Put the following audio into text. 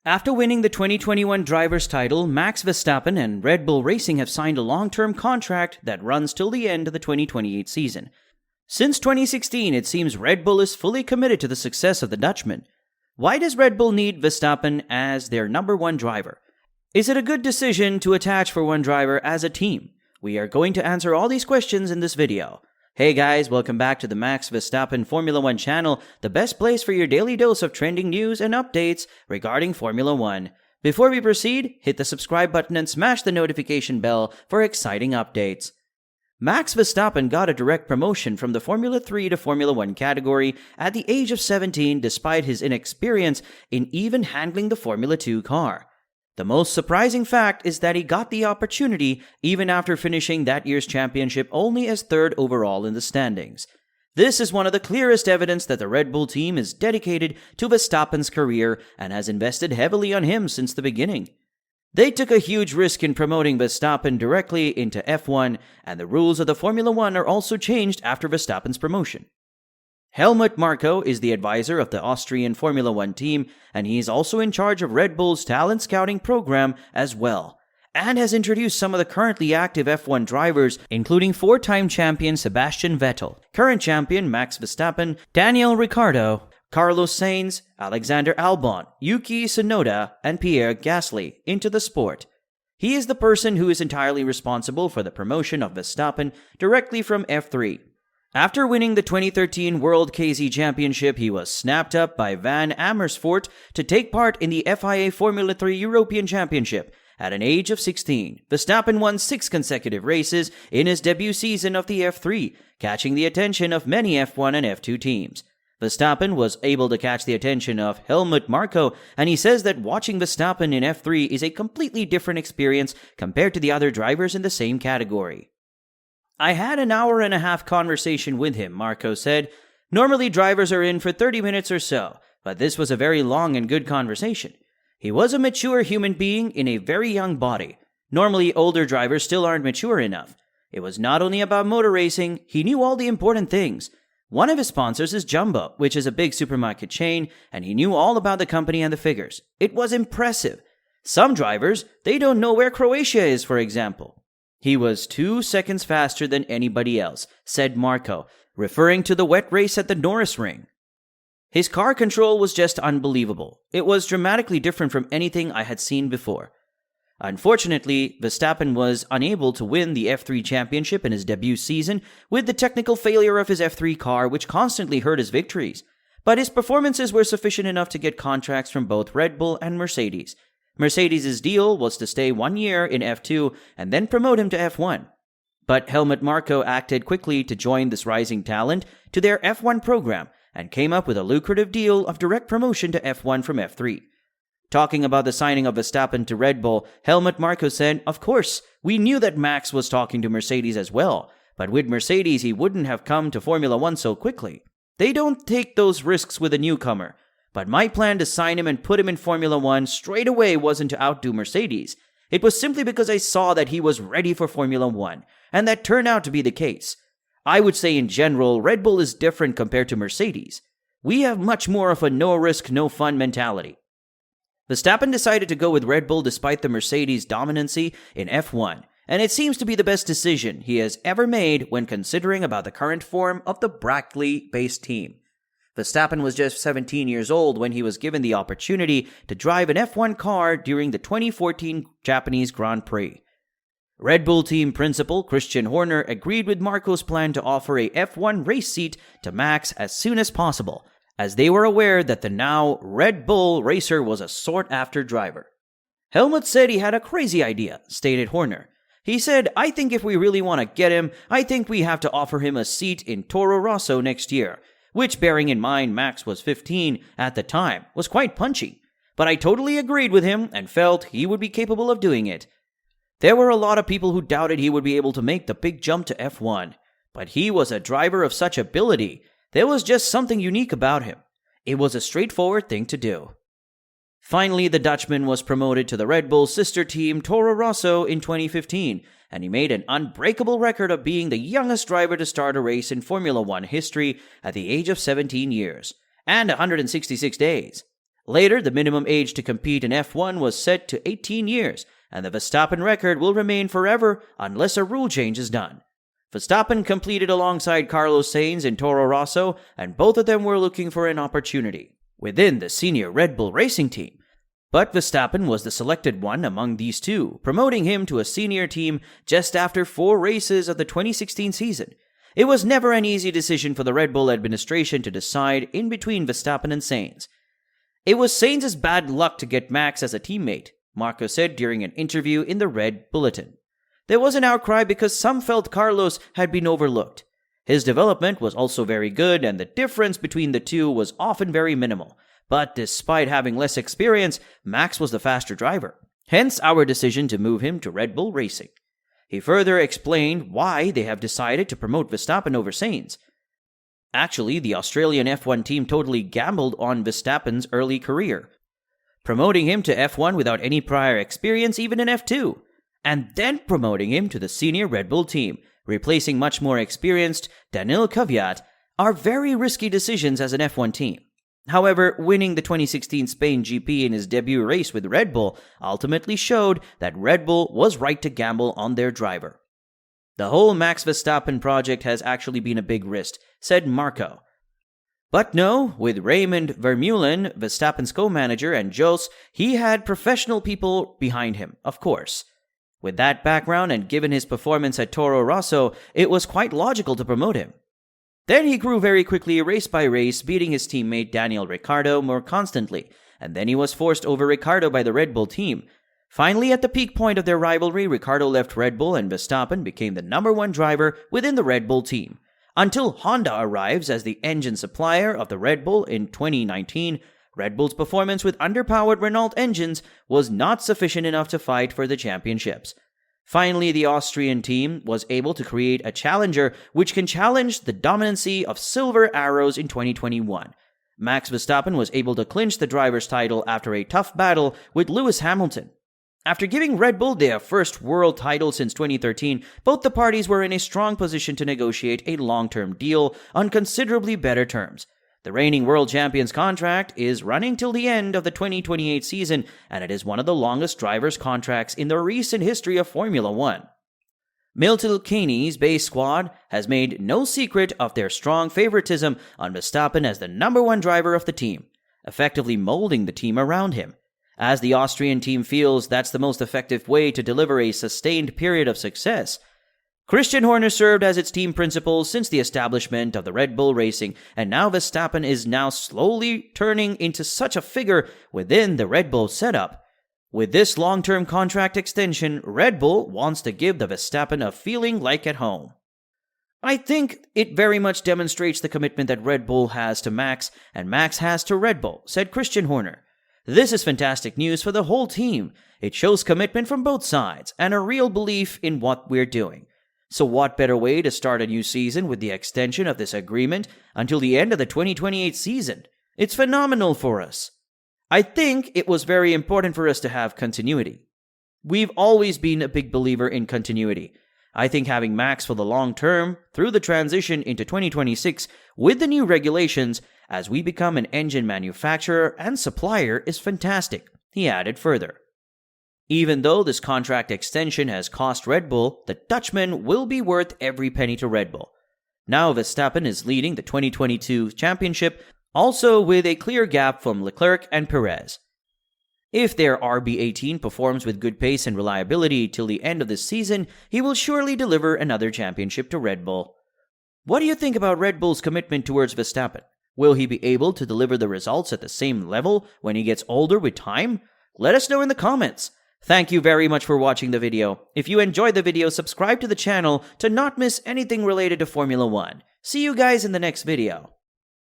After winning the 2021 driver's title, Max Verstappen and Red Bull Racing have signed a long-term contract that runs till the end of the 2028 season. Since 2016, it seems Red Bull is fully committed to the success of the Dutchman. Why does Red Bull need Verstappen as their number one driver? Is it a good decision to attach for one driver as a team? We are going to answer all these questions in this video. Hey guys, welcome back to the Max Verstappen Formula 1 channel, the best place for your daily dose of trending news and updates regarding Formula 1. Before we proceed, hit the subscribe button and smash the notification bell for exciting updates. Max Verstappen got a direct promotion from the Formula 3 to Formula 1 category at the age of 17 despite his inexperience in even handling the Formula 2 car. The most surprising fact is that he got the opportunity even after finishing that year's championship only as third overall in the standings. This is one of the clearest evidence that the Red Bull team is dedicated to Verstappen's career and has invested heavily on him since the beginning. They took a huge risk in promoting Verstappen directly into F1, and the rules of the Formula 1 are also changed after Verstappen's promotion. Helmut Marko is the advisor of the Austrian Formula 1 team, and he is also in charge of Red Bull's talent scouting program as well, and has introduced some of the currently active F1 drivers, including four-time champion Sebastian Vettel, current champion Max Verstappen, Daniel Ricciardo, Carlos Sainz, Alexander Albon, Yuki Tsunoda, and Pierre Gasly into the sport. He is the person who is entirely responsible for the promotion of Verstappen directly from F3. After winning the 2013 World KZ Championship, he was snapped up by Van Amersfoort to take part in the FIA Formula 3 European Championship. At an age of 16, Verstappen won 6 consecutive races in his debut season of the F3, catching the attention of many F1 and F2 teams. Verstappen was able to catch the attention of Helmut Marko, and he says that watching Verstappen in F3 is a completely different experience compared to the other drivers in the same category. I had an hour-and-a-half conversation with him, Marko said. Normally drivers are in for 30 minutes or so, but this was a very long and good conversation. He was a mature human being in a very young body. Normally older drivers still aren't mature enough. It was not only about motor racing, he knew all the important things. One of his sponsors is Jumbo, which is a big supermarket chain, and he knew all about the company and the figures. It was impressive. Some drivers, they don't know where Croatia is, for example. He was 2 seconds faster than anybody else, said Marko, referring to the wet race at the Norris Ring. His car control was just unbelievable. It was dramatically different from anything I had seen before. Unfortunately, Verstappen was unable to win the F3 championship in his debut season with the technical failure of his F3 car, which constantly hurt his victories. But his performances were sufficient enough to get contracts from both Red Bull and Mercedes. Mercedes' deal was to stay 1 year in F2 and then promote him to F1. But Helmut Marko acted quickly to join this rising talent to their F1 program and came up with a lucrative deal of direct promotion to F1 from F3. Talking about the signing of Verstappen to Red Bull, Helmut Marko said, "Of course, we knew that Max was talking to Mercedes as well, but with Mercedes he wouldn't have come to Formula 1 so quickly. They don't take those risks with a newcomer. But my plan to sign him and put him in Formula 1 straight away wasn't to outdo Mercedes. It was simply because I saw that he was ready for Formula 1, and that turned out to be the case. I would say in general, Red Bull is different compared to Mercedes. We have much more of a no-risk, no-fun mentality." Verstappen decided to go with Red Bull despite the Mercedes dominancy in F1, and it seems to be the best decision he has ever made when considering about the current form of the Brackley-based team. Verstappen was just 17 years old when he was given the opportunity to drive an F1 car during the 2014 Japanese Grand Prix. Red Bull team principal Christian Horner agreed with Marko's plan to offer a F1 race seat to Max as soon as possible, as they were aware that the now Red Bull racer was a sought-after driver. Helmut said he had a crazy idea, stated Horner. He said, "I think if we really want to get him, I think we have to offer him a seat in Toro Rosso next year," which, bearing in mind Max was 15 at the time, was quite punchy. But I totally agreed with him and felt he would be capable of doing it. There were a lot of people who doubted he would be able to make the big jump to F1, but he was a driver of such ability. There was just something unique about him. It was a straightforward thing to do. Finally, the Dutchman was promoted to the Red Bull sister team Toro Rosso in 2015, and he made an unbreakable record of being the youngest driver to start a race in Formula 1 history at the age of 17 years and 166 days. Later, the minimum age to compete in F1 was set to 18 years, and the Verstappen record will remain forever unless a rule change is done. Verstappen competed alongside Carlos Sainz in Toro Rosso, and both of them were looking for an opportunity within the senior Red Bull racing team. But Verstappen was the selected one among these two, promoting him to a senior team just after 4 races of the 2016 season. It was never an easy decision for the Red Bull administration to decide in between Verstappen and Sainz. It was Sainz's bad luck to get Max as a teammate, Marco said during an interview in the Red Bulletin. There was an outcry because some felt Carlos had been overlooked. His development was also very good, and the difference between the two was often very minimal. But despite having less experience, Max was the faster driver. Hence our decision to move him to Red Bull Racing. He further explained why they have decided to promote Verstappen over Sainz. Actually, the Australian F1 team totally gambled on Verstappen's early career, promoting him to F1 without any prior experience even in F2, and then promoting him to the senior Red Bull team, replacing much more experienced Daniil Kvyat, are very risky decisions as an F1 team. However, winning the 2016 Spain GP in his debut race with Red Bull ultimately showed that Red Bull was right to gamble on their driver. The whole Max Verstappen project has actually been a big risk, said Marco. But no, with Raymond Vermeulen, Verstappen's co-manager, and Jos, he had professional people behind him, of course. With that background and given his performance at Toro Rosso, it was quite logical to promote him. Then he grew very quickly race by race, beating his teammate Daniel Ricciardo more constantly, and then he was forced over Ricciardo by the Red Bull team. Finally, at the peak point of their rivalry, Ricciardo left Red Bull and Verstappen became the number 1 driver within the Red Bull team. Until Honda arrives as the engine supplier of the Red Bull in 2019, Red Bull's performance with underpowered Renault engines was not sufficient enough to fight for the championships. Finally, the Austrian team was able to create a challenger which can challenge the dominancy of Silver Arrows in 2021. Max Verstappen was able to clinch the driver's title after a tough battle with Lewis Hamilton. After giving Red Bull their first world title since 2013, both the parties were in a strong position to negotiate a long-term deal on considerably better terms. The reigning world champion's contract is running till the end of the 2028 season, and it is one of the longest drivers' contracts in the recent history of Formula One. Milton Keynes' base squad has made no secret of their strong favoritism on Verstappen as the number 1 driver of the team, effectively molding the team around him. As the Austrian team feels that's the most effective way to deliver a sustained period of success. Christian Horner served as its team principal since the establishment of the Red Bull Racing, and now Verstappen is now slowly turning into such a figure within the Red Bull setup. With this long-term contract extension, Red Bull wants to give the Verstappen a feeling like at home. I think it very much demonstrates the commitment that Red Bull has to Max and Max has to Red Bull, said Christian Horner. This is fantastic news for the whole team. It shows commitment from both sides and a real belief in what we're doing. So what better way to start a new season with the extension of this agreement until the end of the 2028 season? It's phenomenal for us. I think it was very important for us to have continuity. We've always been a big believer in continuity. I think having Max for the long term through the transition into 2026 with the new regulations as we become an engine manufacturer and supplier is fantastic, he added further. Even though this contract extension has cost Red Bull, the Dutchman will be worth every penny to Red Bull. Now Verstappen is leading the 2022 championship, also with a clear gap from Leclerc and Perez. If their RB18 performs with good pace and reliability till the end of the season, he will surely deliver another championship to Red Bull. What do you think about Red Bull's commitment towards Verstappen? Will he be able to deliver the results at the same level when he gets older with time? Let us know in the comments. Thank you very much for watching the video. If you enjoyed the video, subscribe to the channel to not miss anything related to Formula One. See you guys in the next video.